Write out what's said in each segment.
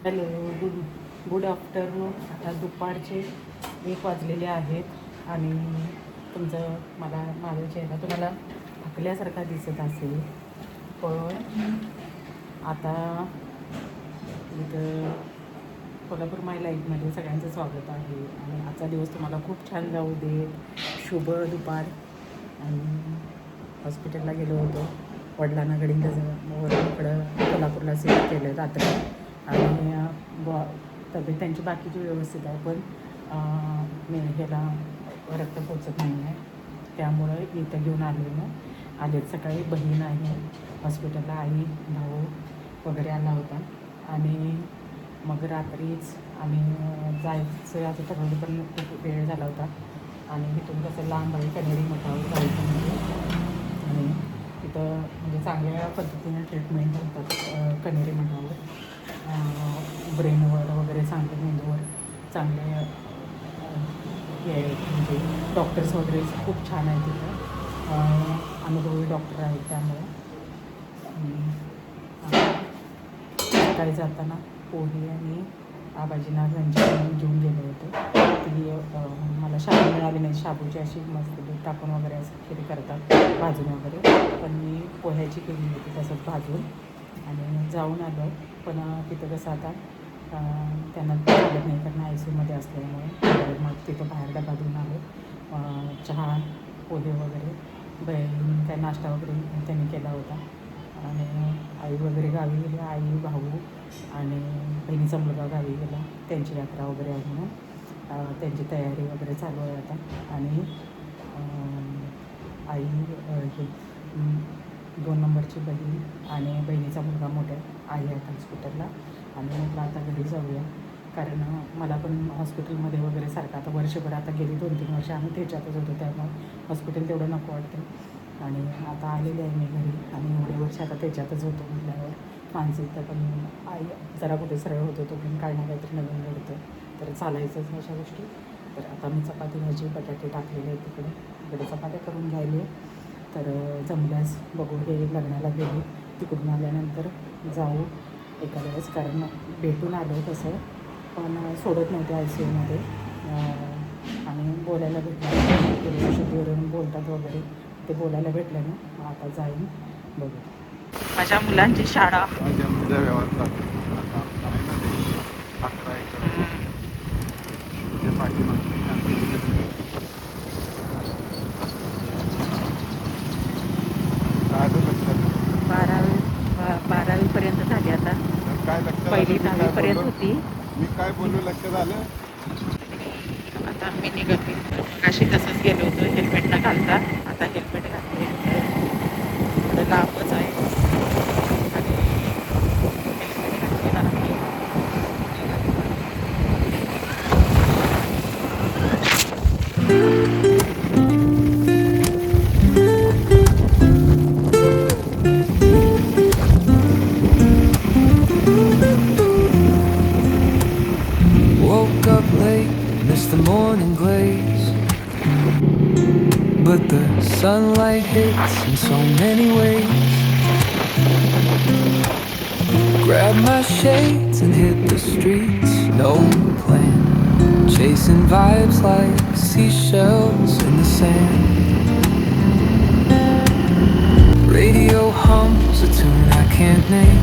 Hello, good afternoon. आता दुपारचे 1 वाजलेले आहेत आणि माझा चेहरा तुम्हाला थकल्यासारखा दिसत असेल, पण आता इथं कोल्हापूर माय लाईफमध्ये सगळ्यांचं स्वागत आहे आणि आजचा दिवस तुम्हाला खूप छान जाऊ दे. शुभ दुपार. आणि हॉस्पिटलला गेलो होतो, वडिलांना गडिंगजवळ इकडं कोल्हापूरला सेट केलं रात्री आणि तब्येत त्यांची बाकीची व्यवस्थित आहे, पण ह्याला रक्त पोचत नाही आहे, त्यामुळं इथं घेऊन आलेत. सकाळी बहीण आहे हॉस्पिटलला, आई भाऊ वगैरे आला होता आणि मग रात्रीच आम्ही जायचं असं ठरवलं, पण खूप वेळ झाला होता आणि इथून कसं लांब आहे, कन्हेरी मठावर जायचं म्हणजे. आणि तिथं म्हणजे चांगल्या पद्धतीने ट्रीटमेंट होतात कन्हेरी मठावर. ब्रेनवर वगैरे चांगले, मेंदूवर चांगले हे म्हणजे डॉक्टर्स वगैरे खूप छान आहे तिथं, अनुभवी डॉक्टर आहेत. त्यामुळे सकाळी जाताना पोहे आणि आबाजीनाथ यांची घेऊन गेले होते. ती मला शाबू मिळाली नाही, शाबूची अशी मस्त दूध टाकून वगैरे असं खीर करतात भाजून वगैरे, पण मी पोह्याची केली होती तसंच भाजून आणि जाऊन आलो. पण तिथं कसं आता त्यांना चालत नाही, कारण ICUमध्ये असल्यामुळे मग तिथं बाहेर डबा देऊन आलो. चहा पोहे वगैरे काय नाश्ता वगैरे त्यांनी केला होता आणि आई वगैरे गावी गेली, आई भाऊ आणि बहिणीचा मुलगा गावी गेला, त्यांची यात्रा वगैरे आहे म्हणून त्यांची तयारी वगैरे चालू आहे आता. आणि आई हे 2 नंबरची बहीण आणि बहिणीचा मुलगा मोठ्या आई आहेत हॉस्पिटलला. आणि म्हटलं आता घरी जाऊया, कारण मला पण हॉस्पिटलमध्ये वगैरे सारखं आता वर्षभर आता गेली 2-3 वर्ष आम्ही त्याच्यातच होतो, त्यामुळे हॉस्पिटल तेवढं नको वाटतं. आणि आता आलेले आहे मी घरी आणि एवढे वर्ष आता त्याच्यातच होतो म्हटल्यावर मानसिकता पण आई जरा कुठे सरळ होतो, तो पण काय ना काहीतरी नवीन घडतं, तर चालायचंच अशा गोष्टी. तर आता मी चपाती भाजी बटाटे टाकलेले आहेत तिकडे चपात्या करून राहिले. तर जमल्यास बघू, हे लग्नाला गेले, तिकडून आल्यानंतर जाऊ एका वेळेस, कारण भेटून आलो तसं, पण सोडत नव्हते ICUमध्ये आणि बोलायला भेटलं, शुद्धीवरून बोलतात वगैरे, ते बोलायला भेटल्यानं आता जाईन. बघू. माझ्या मुलांची शाळा बारावीपर्यंत झाली, आता पहिली 10वीपर्यंत होती. मी काय बोलू लक्षात आलं. आता मी निघते, अशी तसंच गेलो होतो हेल्मेट न घालता. आता हेल्मेट घातले, थोडं लांबच आहे आणि हेल्मेट घातलेलं आहे. Woke up late, missed the morning glaze, but the sunlight hits in so many ways. Grabbed my shades and hit the streets, no plan, chasing vibes like seashells in the sand. Radio hums a tune I can't name,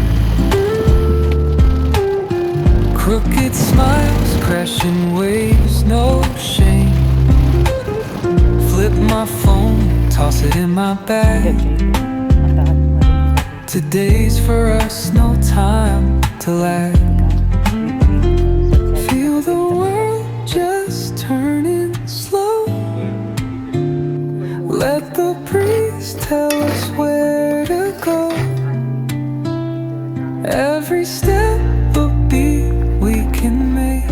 crooked smiles, crashing waves, no shame. Flip my phone, toss it in my bag. Today's for us, no time to lag. Feel the world just turning slow. Let the breeze tell us where to go. Every step a beat we can make.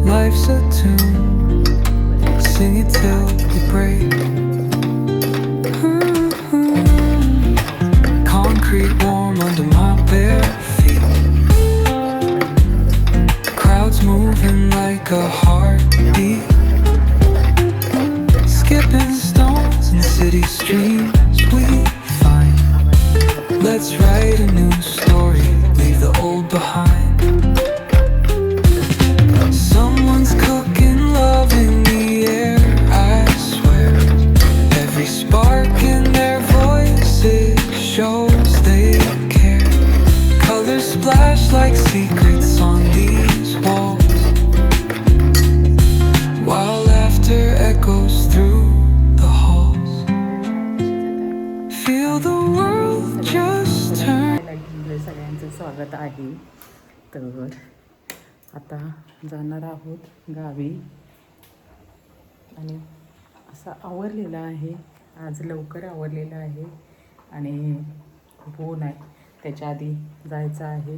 Life's a tune, sing it till we break. Concrete warm under my bare feet. Crowds moving like a heartbeat. Skipping stones in city streets we find. Let's write a new story, leave the old behind. स्वागत आहे. तर आता जाणार आहोत गावी आणि असं आवरलेलं आहे. आज लवकर आवरलेलं आहे आणि खूप ऊन आहे. त्याच्या आधी जायचं आहे.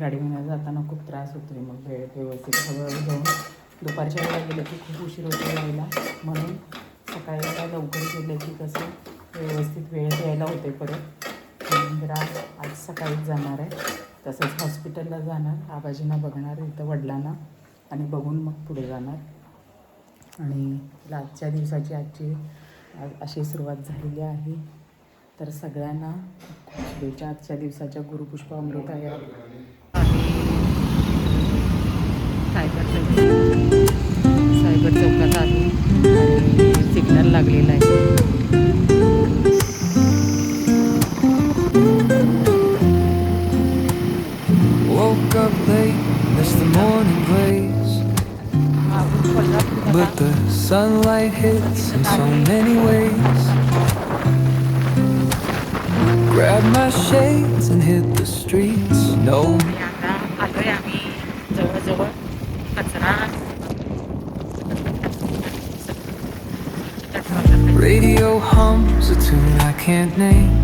गाडीमध्ये जाताना खूप त्रास होतो आहे. मग वेळेत व्यवस्थित हळूहळू जाऊन दुपारच्या वेळेला गेलं की खूप उशीर होतो यायला. म्हणून सकाळी लवकर गेलं की कसं व्यवस्थित वेळेत यायला होते परत. म्हणून आज सकाळीच जाणार आहे. तसंच हॉस्पिटलला जाणार, आबाजींना बघणार इथं वडिलांना आणि बघून मग पुढे जाणार. आणि आजच्या दिवसाची अशी सुरुवात झालेली आहे. तर सगळ्यांना शुभेच्छा आजच्या दिवसाच्या गुरुपुष्प अमृत या सायबर चौकात आहे आणि सिग्नल लागलेला आहे. Woke up late, missed the morning blaze, but the sunlight hits in so many ways. Grabbed my shades and hit the streets. No आलोय आम्ही जवळजवळ कचरा radio hums a tune I can't name.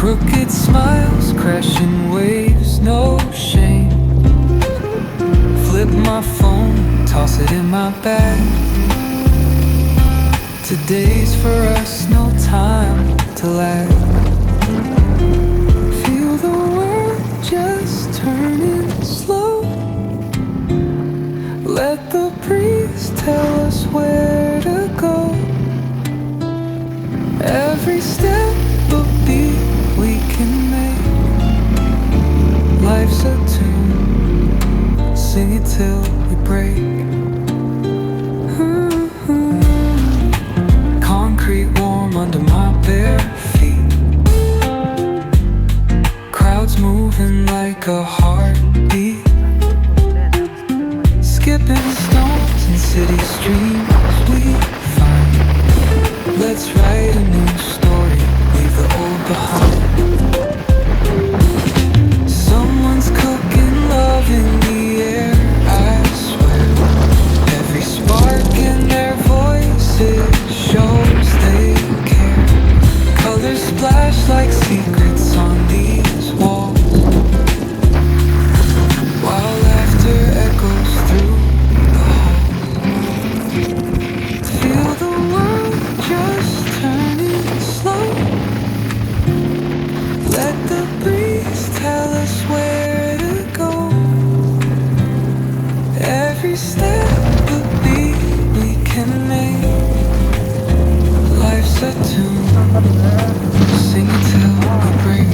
Crooked smiles, crashing waves, no shame. Flip my phone, toss it in my bag. Today's for us, no time to lag. Feel the world just turning slow. Let the breeze tell us where to go. Every step a beat we can make. Life's a tune, sing it till we break. Concrete warm under my bare feet. Crowds moving like a heartbeat. Skipping stones in city streets we find. Let's write a new story, leave the old behind. Someone's cooking love in the air, I swear. Every spark in their voices shows they care. Colors splash like secrets on these walls, while laughter echoes through the halls. Feel the world just turning slow. Let the breeze tell us where to go. Every step a beat we can make. Life's a tune, sing it till we break.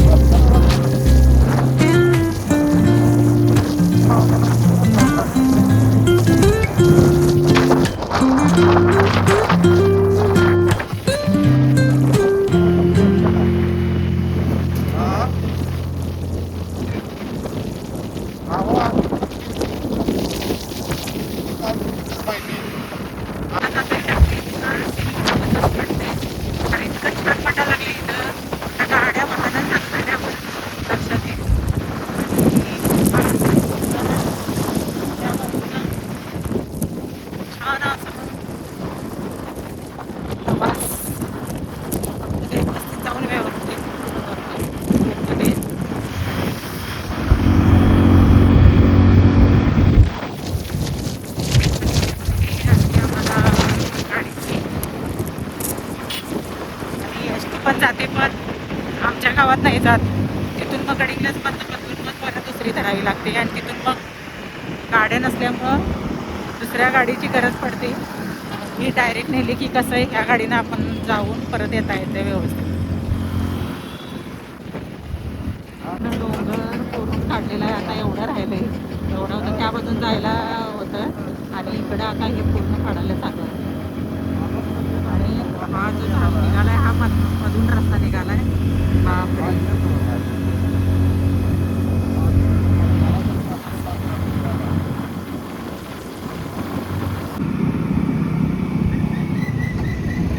पण जाते, पण आमच्या गावात नाही जात. तिथून मग गडिंगलाच बंद बदलून मग परत दुसरी धरावी लागते आणि तिथून मग गाड्या नसल्यामुळं दुसऱ्या गाडीची गरज पडते. ही डायरेक्ट नेली की कसं आहे, ह्या गाडीनं आपण जाऊन परत येता येते व्यवस्थित. डोंगर करून काढलेला आहे, आता एवढं राहिलं आहे. एवढं होतं त्या बाजून जायला होतं आणि इकडं आता हे पूर्ण काढायला चालू आहे. आणि हा जो झाड निघाला आहे, हा मधून रस्ता निघाला आहे.